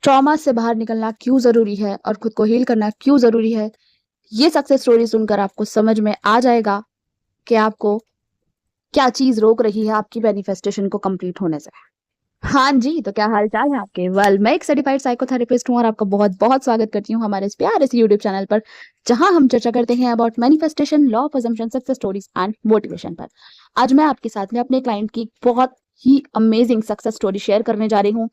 Trauma से बाहर निकलना क्यों ज़रूरी है और खुद को हील करना क्यों ज़रूरी है, ये सक्सेस स्टोरी सुनकर आपको समझ में आ जाएगा कि आपको क्या चीज़ रोक रही है आपकी मैनिफेस्टेशन को कंप्लीट होने से। हाँ जी, तो क्या हाल-चाल है आपके? मैं एक सर्टिफाइड साइकोथेरेपिस्ट हूँ और आपका बहुत-बहुत स्वागत करती हूँ हमारे इस प्यारे से यूट्यूब चैनल पर, जहाँ हम चर्चा करते हैं about manifestation, law of assumption, success stories and motivation पर। आज मैं आपके साथ में अपने क्लाइंट की बहुत ही अमेजिंग सक्सेस स्टोरी शेयर करने जा रही हूँ।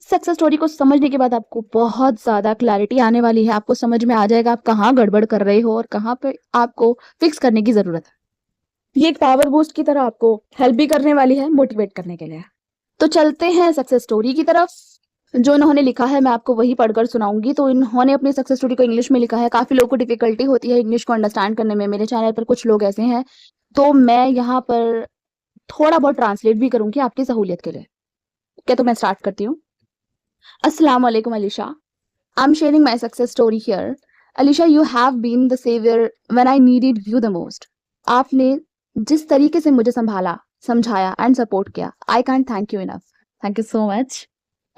सक्सेस स्टोरी को समझने के बाद आपको बहुत ज़्यादा क्लैरिटी आने वाली है, आपको समझ में आ जाएगा आप कहाँ गड़बड़ कर रहे हो और कहाँ पे आपको फिक्स करने की ज़रूरत है। ये एक पावर बूस्ट की तरह आपको हेल्प भी करने वाली है मोटिवेट करने के लिए। तो चलते हैं सक्सेस स्टोरी की तरफ। जो इन्होंने लिखा है मैं आपको वही पढ़कर सुनाऊंगी। तो इन्होंने अपनी सक्सेस स्टोरी को इंग्लिश में लिखा है। काफ़ी लोगों को डिफ़िकल्टी होती है इंग्लिश को अंडरस्टैंड करने में। मेरे चैनल पर कुछ लोग ऐसे हैं, तो मैं यहाँ पर थोड़ा बहुत ट्रांसलेट भी करूँगी आपकी सहूलियत के लिए। क्या तो मैं स्टार्ट करती हूँ। अस्सलाम वालेकुम Alisha. I'm sharing my success story here. Alicia, you have been the savior when I needed you the most. आपने जिस तरीके से मुझे संभाला, समझाया एंड सपोर्ट किया, I can't thank you enough. Thank you so much.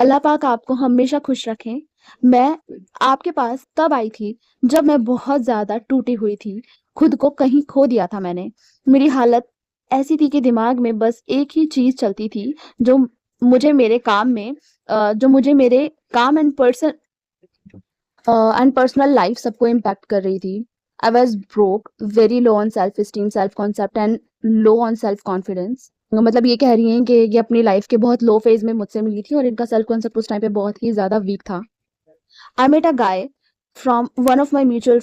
अल्लाह पाक आपको हमेशा खुश रखें। मैं आपके पास तब आई थी जब मैं बहुत ज़्यादा टूटी हुई थी। खुद को कहीं खो दिया था मैंने। मेरी हालत ऐसी थी कि दिमाग में बस एक ही चीज़ चलती थी जो मुझे मेरे काम में जो मुझे मेरे काम एंड पर्सनल लाइफ सबको इम्पैक्ट कर रही थी। I was broke, very low on self esteem, self concept and low on self confidence. मतलब ये कह रही हैं कि ये अपनी लाइफ के बहुत लो फेज में मुझसे मिली थी और इनका सेल्फ कॉन्सेप्ट उस टाइम पे बहुत ही ज़्यादा वीक था। I met a guy from one of my mutual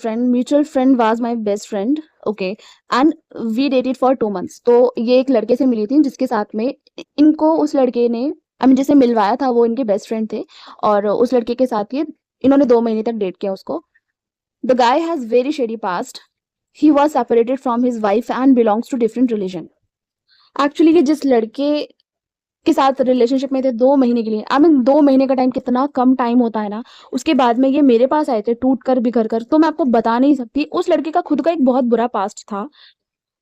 friend was my best friend, okay, and we dated for 2 months। तो ये एक लड़के से मिली थी जिसके साथ में इनको उस लड़के ने आई मीन जिसे मिलवाया था वो इनके बेस्ट फ्रेंड थे और उस लड़के के साथ ये इन्होंने 2 महीने तक डेट किया उसको। The guy has very shady past. He was separated from his wife and belongs to different religion. Actually ये जिस लड़के के साथ रिलेशनशिप में थे 2 महीने के लिए, आई मीन 2 महीने का टाइम कितना कम टाइम होता है ना। उसके बाद में ये मेरे पास आए थे टूट कर बिखर कर, तो मैं आपको बता नहीं सकती। उस लड़के का खुद का एक बहुत बुरा पास्ट था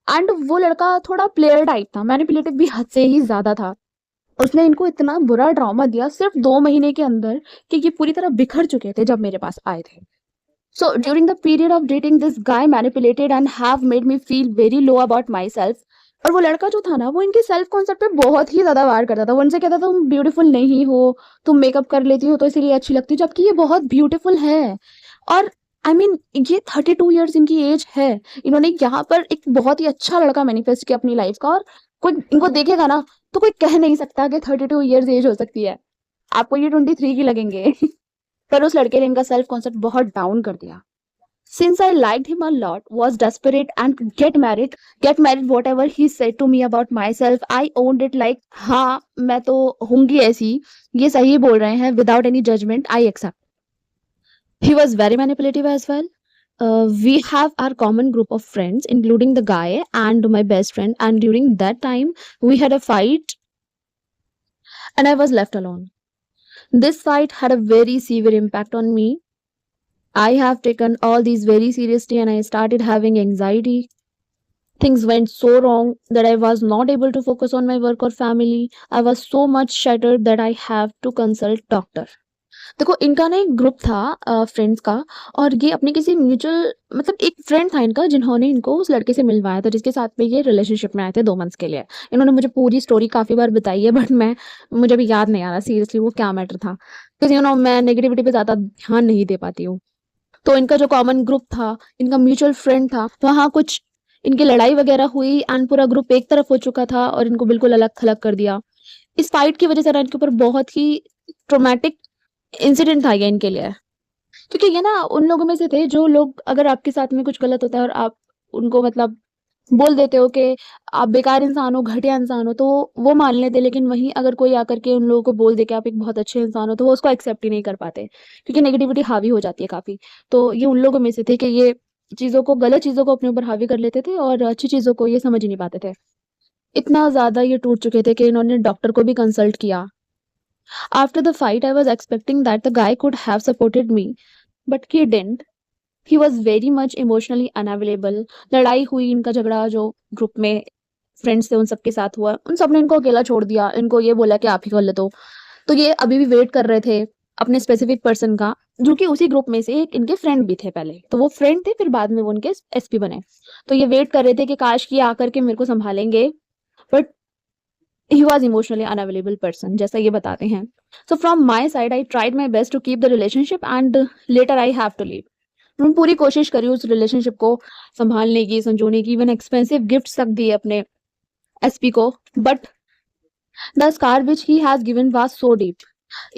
एंड वो लड़का थोड़ा प्लेयर टाइप था, मैनिपुलेटिव भी हद से ही ज्यादा था। उसने इनको इतना बुरा ड्रामा दिया सिर्फ 2 महीने के अंदर कि ये पूरी तरह बिखर चुके थे जब मेरे पास आए थे। So during the period of dating, this guy manipulated and have made me feel very low about myself. और वो लड़का जो था ना वो इनके सेल्फ कॉन्सेप्ट पे बहुत ही ज्यादा वार करता था। वो इनसे कहता था तुम ब्यूटीफुल नहीं हो, तुम मेकअप कर लेती हो तो इसीलिए अच्छी लगती हो, जबकि ये बहुत ब्यूटीफुल है। और आई मीन ये 32 years इनकी एज है। इन्होंने यहाँ पर एक बहुत ही अच्छा लड़का मैनिफेस्ट किया अपनी लाइफ का और कोई इनको देखेगा ना तो कोई कह नहीं सकता कि 32 years एज हो सकती है। आपको ये 23 की लगेंगे। पर उस लड़के ने इनका सेल्फ कॉन्सेप्ट बहुत डाउन कर दिया। Since I liked him a lot, was desperate and get married whatever he said to me about myself, I owned it like हाँ मैं तो होंगी ऐसी, ये सही बोल रहे हैं, without any judgment, I accept. He was very manipulative as well. We have our common group of friends, including the guy and my best friend, and during that time, we had a fight and I was left alone. This fight had a very severe impact on me. I have taken all these very seriously and I started having anxiety. Things went so wrong that I was not able to focus on my work or family. I was so much shattered that I have to consult doctor. देखो इनका ना एक group था friends का और ये अपने किसी म्यूचुअल मतलब एक फ्रेंड था इनका जिन्होंने इनको उस लड़के से मिलवाया था जिसके साथ में ये रिलेशनशिप में आए थे 2 months के लिए। इन्होंने मुझे पूरी स्टोरी काफ़ी बार बताई है बट मुझे भी याद नहीं आ रहा सीरियसली वो क्या मैटर था, क्योंकि मैं नेगेटिविटी पे ज़्यादा ध्यान नहीं दे पाती हूँ। तो इनका जो कॉमन ग्रुप था, इनका म्यूचुअल फ्रेंड था, वहाँ कुछ इनकी लड़ाई वगैरह हुई एंड पूरा ग्रुप एक तरफ हो चुका था और इनको बिल्कुल अलग-थलग कर दिया। इस फाइट की वजह से ना इनके ऊपर बहुत ही ट्रॉमेटिक इंसिडेंट था ये इनके लिए। क्योंकि ये ना उन लोगों में से थे जो लोग अगर आपके साथ में कुछ गलत होता है और आप उनको मतलब बोल देते हो कि आप बेकार इंसान हो, घटिया इंसान हो, तो वो मान लेते, लेकिन वहीं अगर कोई आकर के उन लोगों को बोल दे कि आप एक बहुत अच्छे इंसान हो, तो वो उसको एक्सेप्ट ही नहीं कर पाते, क्योंकि नेगेटिविटी हावी हो जाती है काफ़ी। तो ये उन लोगों में से थे कि ये गलत चीज़ों को अपने ऊपर हावी कर लेते थे और अच्छी चीज़ों को ये समझ ही नहीं पाते थे। इतना ज़्यादा ये टूट चुके थे कि इन्होंने डॉक्टर को भी कंसल्ट किया। After the fight I was expecting that the guy could have supported me, but he didn't. He was very much emotionally unavailable. लड़ाई हुई, इनका झगड़ा जो ग्रुप में फ्रेंड्स थे उन सबके साथ हुआ, उन सब ने इनको अकेला छोड़ दिया, इनको ये बोला कि आप ही कर ले। तो ये अभी भी वेट कर रहे थे अपने स्पेसिफिक पर्सन का, जो कि उसी ग्रुप में से एक इनके फ्रेंड भी थे पहले। तो वो फ्रेंड थे, फिर बाद में वो उनके एसपी बने। तो ये वेट कर रहे थे कि काश कि आकर के मेरे को संभालेंगे, but he was emotionally unavailable person, जैसा ये बताते हैं। So from my side I tried my best to keep the relationship and later I have to leave. मैं पूरी कोशिश करी उस रिलेशनशिप को संभालने की, संजोने की, इवन एक्सपेंसिव गिफ्ट तक दिए अपने एसपी को, but the scar which he has given was so deep.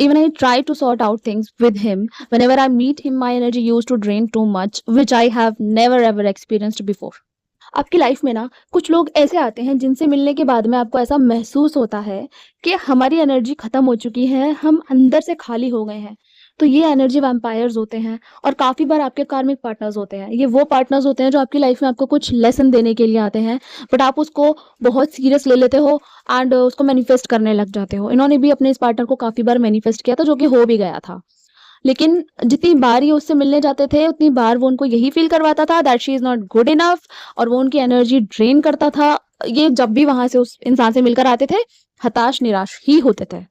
Even I try to sort out things with him. Whenever I meet him, my energy used to drain too much, which I have never ever experienced before. आपकी life में ना कुछ लोग ऐसे आते हैं जिनसे मिलने के बाद में आपको ऐसा महसूस होता है कि हमारी एनर्जी खत्म हो चुकी है, हम अंदर से खाली हो गए हैं। तो ये एनर्जी वैम्पायर्स होते हैं और काफ़ी बार आपके कार्मिक पार्टनर्स होते हैं। ये वो पार्टनर्स होते हैं जो आपकी लाइफ में आपको कुछ लेसन देने के लिए आते हैं, बट आप उसको बहुत सीरियस ले लेते हो एंड उसको मैनिफेस्ट करने लग जाते हो। इन्होंने भी अपने इस पार्टनर को काफ़ी बार मैनिफेस्ट किया था, जो कि हो भी गया था। लेकिन जितनी बार ये उससे मिलने जाते थे, उतनी बार वो उनको यही फ़ील करवाता था that she is not good enough, और वो उनकी एनर्जी ड्रेन करता था। ये जब भी वहाँ से उस इंसान से मिलकर आते थे, हताश, निराश ही होते थे।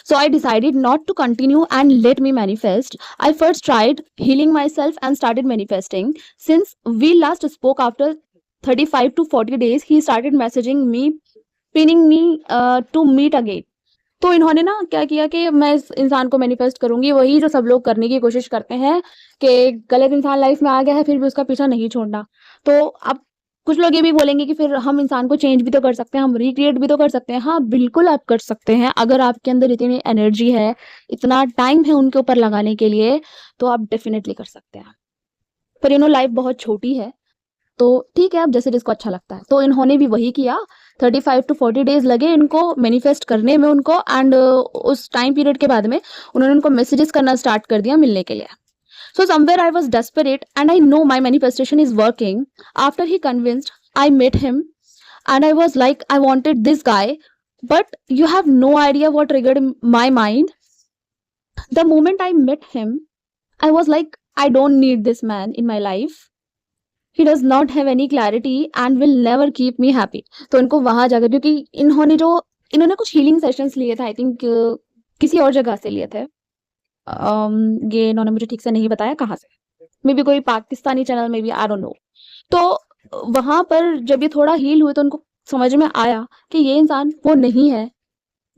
So I decided not to continue and let me manifest. I first tried healing myself and started manifesting. Since we last spoke after 35 to 40 days, he started messaging me, pinning me to meet again. तो इन्होंने ना क्या किया कि मैं इस इंसान को मैनिफेस्ट करूंगी, वही जो सब लोग करने की कोशिश करते हैं कि गलत इंसान लाइफ में आ गया है फिर भी उसका पीछा नहीं छोड़ना। तो अब कुछ लोग ये भी बोलेंगे कि फिर हम इंसान को चेंज भी तो कर सकते हैं, हम रिक्रिएट भी तो कर सकते हैं। हाँ, बिल्कुल आप कर सकते हैं। अगर आपके अंदर इतनी एनर्जी है, इतना टाइम है उनके ऊपर लगाने के लिए, तो आप डेफिनेटली कर सकते हैं। पर लाइफ बहुत छोटी है, तो ठीक है, अब जैसे जिसको अच्छा लगता है। तो इन्होंने भी वही किया। 35 टू 40 डेज लगे इनको मैनिफेस्ट करने में उनको, एंड उस टाइम पीरियड के बाद में उन्होंने उनको मैसेजेस करना स्टार्ट कर दिया मिलने के लिए। So somewhere I was desperate and I know my manifestation is working. After he convinced, I met him and I was like, I wanted this guy, but you have no idea what triggered my mind. The moment I met him, I was like, I don't need this man in my life. He does not have any clarity and will never keep me happy. तो इनको वहां जाकर, क्योंकि इन्होंने कुछ healing sessions लिए थे, I think किसी और जगह से लिए थे। ये इन्होंने मुझे ठीक से नहीं बताया कहाँ से, मे बी कोई पाकिस्तानी चैनल में भी, आई डोंट नो। तो वहां पर जब ये थोड़ा हील हुए तो उनको समझ में आया कि ये इंसान वो नहीं है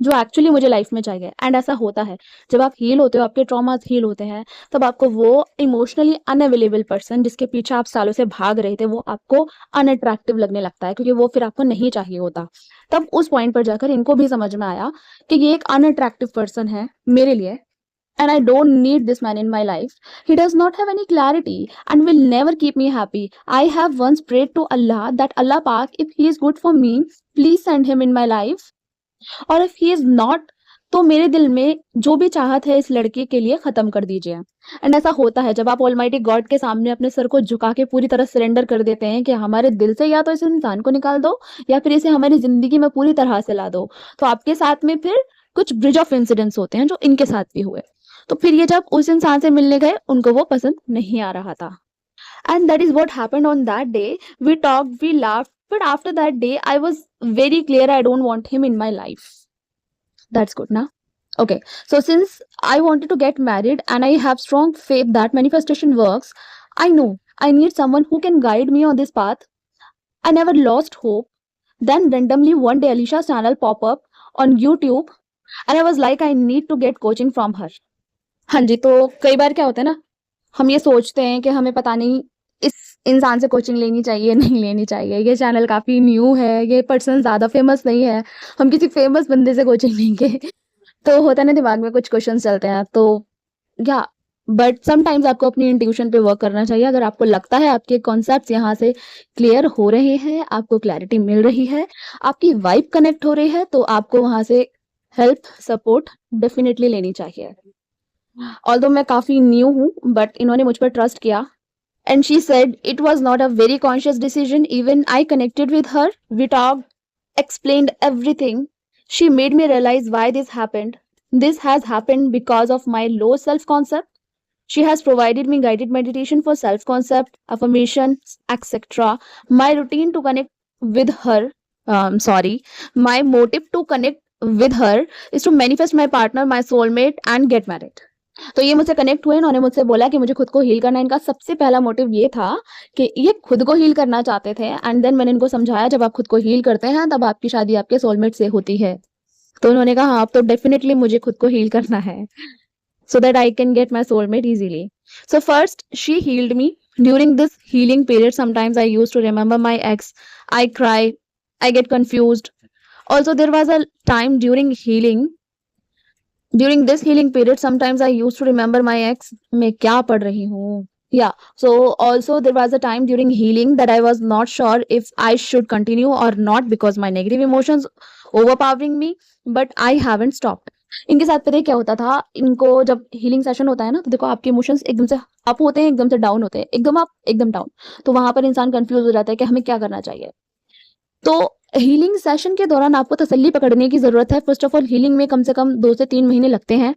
जो एक्चुअली मुझे लाइफ में चाहिए। एंड ऐसा होता है, जब आप हील होते हो, आपके ट्रॉमास हील होते हैं, तब आपको वो इमोशनली अनअवेलेबल पर्सन जिसके पीछे आप सालों से भाग रहे थे, वो आपको अनअट्रैक्टिव लगने लगता है, क्योंकि वो फिर आपको नहीं चाहिए होता। तब उस पॉइंट पर जाकर इनको भी समझ में आया कि ये एक अनअट्रैक्टिव पर्सन है मेरे लिए, and I don't need this man in my life. He does not have any clarity and will never keep me happy. I have once prayed to Allah that Allah Pak, if he is good for me, please send him in my life. और if he is not, तो मेरे दिल में जो भी चाहत है इस लड़के के लिए खत्म कर दीजिए। एंड ऐसा होता है जब आप ऑलमाइटी गॉड के सामने अपने सर को झुका के पूरी तरह सरेंडर कर देते हैं कि हमारे दिल से या तो इस इंसान को निकाल दो या फिर इसे हमारी जिंदगी में पूरी तरह से ला दो। तो आपके साथ में फिर कुछ ब्रिज ऑफ इंसिडेंट्स होते हैं जो इनके साथ भी हुए। तो फिर ये जब उस इंसान से मिलने गए, उनको वो पसंद नहीं आ रहा था। And that is what happened on that day. We talked, we laughed, but after that day I was very clear I don't want him in my life. That's good ना? Okay, so since I wanted to get married and I have strong faith that manifestation works, I know I need someone who can guide me on this path. I never lost hope. Then randomly one day Alicia's channel pop up on YouTube and I was like, I need to get coaching from her. हाँ जी, तो कई बार क्या होता है ना, हम ये सोचते हैं कि हमें पता नहीं इस इंसान से कोचिंग लेनी चाहिए नहीं लेनी चाहिए, ये चैनल काफ़ी न्यू है, ये पर्सन ज़्यादा फेमस नहीं है, हम किसी फेमस बंदे से कोचिंग लेंगे। तो होता है ना, दिमाग में कुछ क्वेश्चन चलते हैं। तो या बट समटाइम्स आपको अपनी इंट्यूशन पे वर्क करना चाहिए। अगर आपको लगता है आपके कॉन्सेप्ट्स यहाँ से क्लियर हो रहे हैं, आपको क्लैरिटी मिल रही है, आपकी वाइब कनेक्ट हो रही है, तो आपको वहाँ से हेल्प, सपोर्ट डेफिनेटली लेनी चाहिए। ऑल्दो मैं काफ़ी न्यू हूँ, बट इन्होंने मुझ पर ट्रस्ट किया। And she said it was not a very conscious decision, even I connected with her, we talked, explained everything. She made me realize why this happened. This has happened because of my low self-concept. She has provided me guided meditation for self-concept, affirmations, etc. My routine to connect with her, my motive to connect with her is to manifest my partner, my soulmate and get married. तो ये मुझसे connect हुए, इन्होंने मुझसे बोला कि मुझे खुद को हील करना है। इनका सबसे पहला मोटिव ये था कि ये खुद को हील करना चाहते थे एंड देन मैंने इनको समझाया जब आप खुद को हील करते हैं तब आपकी शादी आपके सोलमेट से होती है। तो उन्होंने कहा हाँ, अब तो डेफिनिटली मुझे खुद को हील करना है so that I can get my soulmate easily. So first, she healed me. During this healing period, sometimes I used to remember my ex. I cry. I get confused. Also, there was a time during healing. During this healing period, sometimes I used to remember my ex. मैं क्या पढ़ रही हूँ? Yeah. So also there was a time during healing that I was not sure if I should continue or not because my negative emotions overpowering me, but I haven't stopped. इनके साथ पता है क्या होता था, इनको जब हीलिंग सेशन होता है ना तो देखो आपके इमोशंस एकदम से अप होते हैं, एकदम से डाउन होते हैं, एकदम अप एकदम डाउन। तो वहां पर इंसान कंफ्यूज हो जाता है कि हमें क्या करना चाहिए। तो हीलिंग सेशन के दौरान आपको तसल्ली पकड़ने की जरूरत है। फर्स्ट ऑफ ऑल हीलिंग में कम से कम 2 से 3 महीने लगते हैं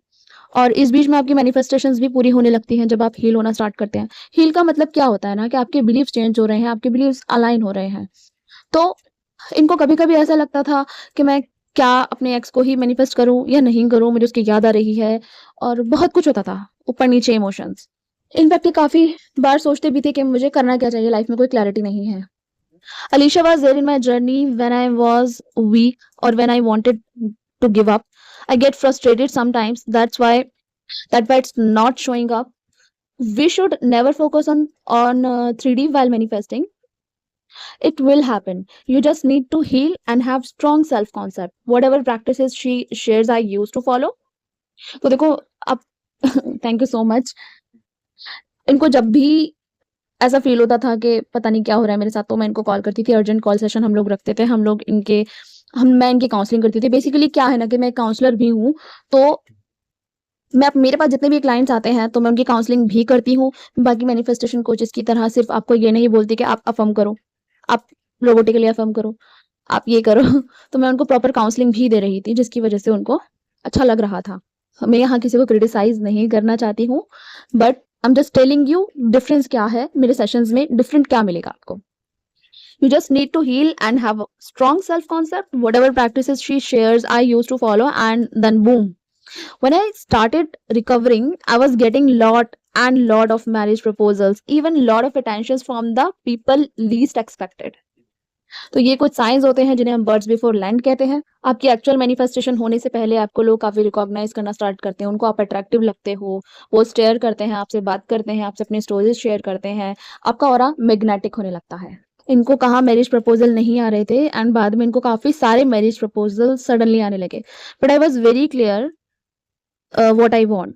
और इस बीच में आपकी मैनिफेस्टेशंस भी पूरी होने लगती हैं जब आप हील होना स्टार्ट करते हैं। हील का मतलब क्या होता है ना कि आपके बिलीफ चेंज हो रहे हैं, आपके बिलीव्स अलाइन हो रहे हैं। तो इनको कभी-कभी ऐसा लगता था कि मैं क्या अपने एक्स को ही मैनिफेस्ट करूं या नहीं करूं, मुझे उसकी याद आ रही है और बहुत कुछ होता था, ऊपर-नीचे इमोशंस। इनफैक्ट ये काफ़ी बार सोचते भी थे कि मुझे करना क्या चाहिए, लाइफ में कोई क्लैरिटी नहीं है। Alicia was there in my journey when I was weak or when I wanted to give up. I get frustrated sometimes. That's why it's not showing up. We should never focus on 3D while manifesting. It will happen. You just need to heal and have strong self concept. Whatever practices she shares, I used to follow. तो देखो अब thank you so much. इनको जब भी ऐसा feel होता था कि पता नहीं क्या हो रहा है मेरे साथ, तो मैं इनको कॉल करती थी। अर्जेंट कॉल सेशन हम लोग रखते थे। मैं इनकी काउंसलिंग करती थी। बेसिकली क्या है ना कि मैं काउंसलर भी हूँ, तो मेरे पास जितने भी क्लाइंट्स आते हैं तो मैं उनकी काउंसलिंग भी करती हूँ। बाकी मैनिफेस्टेशन कोचेस की तरह सिर्फ आपको ये नहीं बोलती कि आप अफर्म करो, आप रोबोटिकली अफर्म करो, आप ये करो। तो मैं उनको प्रॉपर काउंसलिंग भी दे रही थी जिसकी वजह से उनको अच्छा लग रहा था। मैं यहाँ किसी को क्रिटिसाइज नहीं करना चाहती हूँ, but I am just telling you difference क्या है, मेरे सेशंस में डिफरेंट क्या मिलेगा आपको। You just need to heal and have a strong self concept. Whatever practices she shares, I used to follow, and then boom. When I started recovering, I was getting lot of marriage proposals, even lot of attentions from the people least expected. तो ये कुछ science होते हैं जिन्हें हम birds before land कहते हैं। आपकी एक्चुअल मैनिफेस्टेशन होने से पहले आपको लोग काफी रिकॉग्नाइज करना स्टार्ट करते हैं, उनको आप अट्रैक्टिव लगते हो, वो स्टेयर करते हैं, आपसे बात करते हैं, आपसे अपनी स्टोरीज शेयर करते हैं, आपका ऑरा मैग्नेटिक होने लगता है। इनको कहाँ मैरिज प्रपोजल नहीं आ रहे थे एंड बाद में इनको काफी सारे मैरिज प्रपोजल सडनली आने लगे, but I was very clear what I want.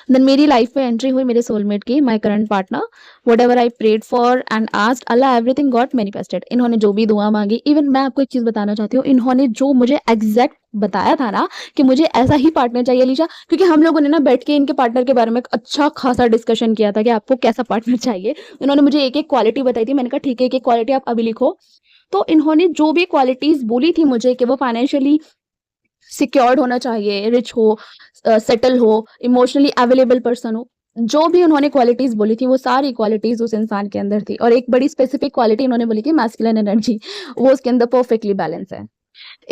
Then मेरी लाइफ में एंट्री हुई मेरे सोलमेट की, my current partner. Whatever I prayed for and asked, Allah everything got manifested. इन्होंने जो भी दुआ मांगी, इवन मैं आपको एक चीज बताना चाहती हूँ, इन्होंने जो मुझे एग्जैक्ट बताया था ना कि मुझे ऐसा ही पार्टनर चाहिए अलीशा, क्योंकि हम लोगों ने ना बैठ के इनके पार्टनर के बारे में एक अच्छा खासा डिस्कशन किया था कि आपको कैसा पार्टनर चाहिए। इन्होंने मुझे एक एक क्वालिटी बताई थी, मैंने कहा ठीक है एक एक क्वालिटी आप अभी लिखो। तो इन्होंने जो भी क्वालिटीज बोली थी मुझे कि वो फाइनेंशियली सिक्योर्ड होना चाहिए, रिच हो, सेटल हो, इमोशनली अवेलेबल पर्सन हो, जो भी उन्होंने क्वालिटीज बोली थी वो सारी क्वालिटीज उस इंसान के अंदर थी। और एक बड़ी स्पेसिफिक क्वालिटी उन्होंने बोली थी मैस्कुलिन एनर्जी, वो उसके अंदर परफेक्टली बैलेंस है।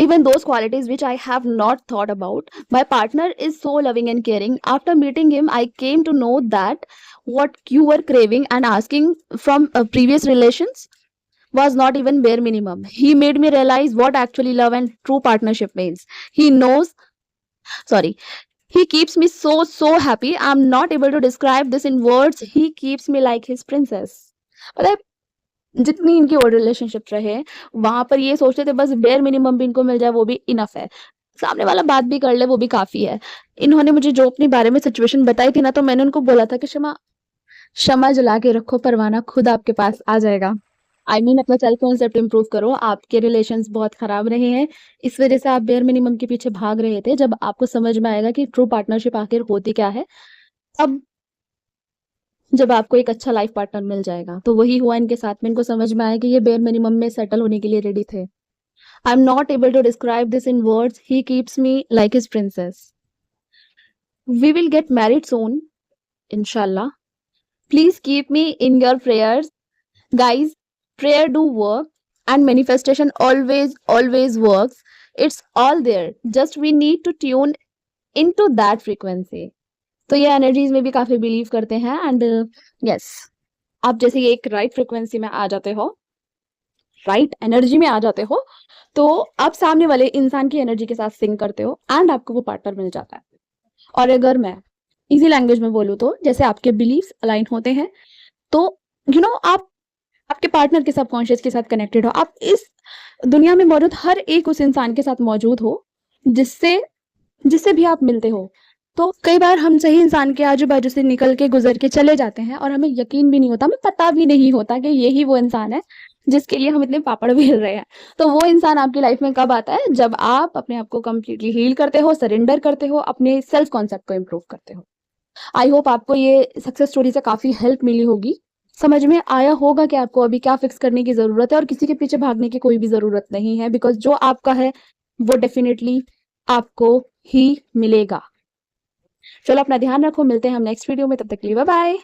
Even those qualities which I have not thought about. My partner is so loving and caring. After meeting him, I came to know that what you were craving and asking from previous relations was not even bare minimum. He made me realize what actually love and true partnership means. He knows, sorry, he keeps me so happy. I'm not able to describe this in words. He keeps me like his princess. पता है जितनी इनकी old relationship रहे वहां पर ये सोचते थे बस बेयर मिनिमम भी इनको मिल जाए वो भी इनफ है, सामने वाला बात भी कर ले वो भी काफी है। इन्होंने मुझे जो अपने बारे में सिचुएशन बताई थी ना, तो मैंने उनको बोला था कि क्षमा जला के रखो, परवाना खुद आपके पास आ जाएगा। अपना सेल्फ कॉन्सेप्ट इंप्रूव करो। आपके रिलेशंस बहुत खराब रहे हैं, इस वजह से आप बेयर मिनिमम के पीछे भाग रहे थे। जब आपको समझ में आएगा कि ट्रू पार्टनरशिप आखिर होती क्या है, अब जब आपको एक अच्छा लाइफ पार्टनर मिल जाएगा। तो वही हुआ इनके साथ में। इनको समझ में आया कि ये बेयर मिनिमम में सेटल होने के लिए रेडी थे। I am not able to describe this in words. He keeps me like his princess. We will get married soon इंशाल्लाह। Please keep me in your prayers guys. Prayer do work and manifestation always works. It's all there, just we need to tune into that frequency. तो ये energies में भी काफी believe करते हैं and yes, आप जैसे ये एक राइट फ्रीक्वेंसी में आ जाते हो, राइट एनर्जी में आ जाते हो, तो आप सामने वाले इंसान की एनर्जी के साथ सिंक करते हो एंड आपको वो पार्टनर मिल जाता है। और अगर मैं इजी लैंग्वेज में बोलूँ तो जैसे आपके बिलीव्स अलाइन होते हैं, तो आप आपके पार्टनर के सबकॉन्शियस के साथ कनेक्टेड हो, आप इस दुनिया में मौजूद हर एक उस इंसान के साथ मौजूद हो जिससे जिससे भी आप मिलते हो। तो कई बार हम सही इंसान के आजू बाजू से निकल के गुजर के चले जाते हैं और हमें यकीन भी नहीं होता, हमें पता भी नहीं होता कि यही वो इंसान है जिसके लिए हम इतने पापड़ बेल रहे हैं। तो वो इंसान आपकी लाइफ में कब आता है? जब आप अपने आप को कंप्लीटली हील करते हो, सरेंडर करते हो, अपने सेल्फ कॉन्सेप्ट को इम्प्रूव करते हो। आई होप आपको ये सक्सेस स्टोरी से काफी हेल्प मिली होगी, समझ में आया होगा कि आपको अभी क्या फिक्स करने की जरूरत है और किसी के पीछे भागने की कोई भी जरूरत नहीं है, बिकॉज जो आपका है वो डेफिनेटली आपको ही मिलेगा। चलो अपना ध्यान रखो, मिलते हैं हम नेक्स्ट वीडियो में, तब तक के लिए बाय बाय।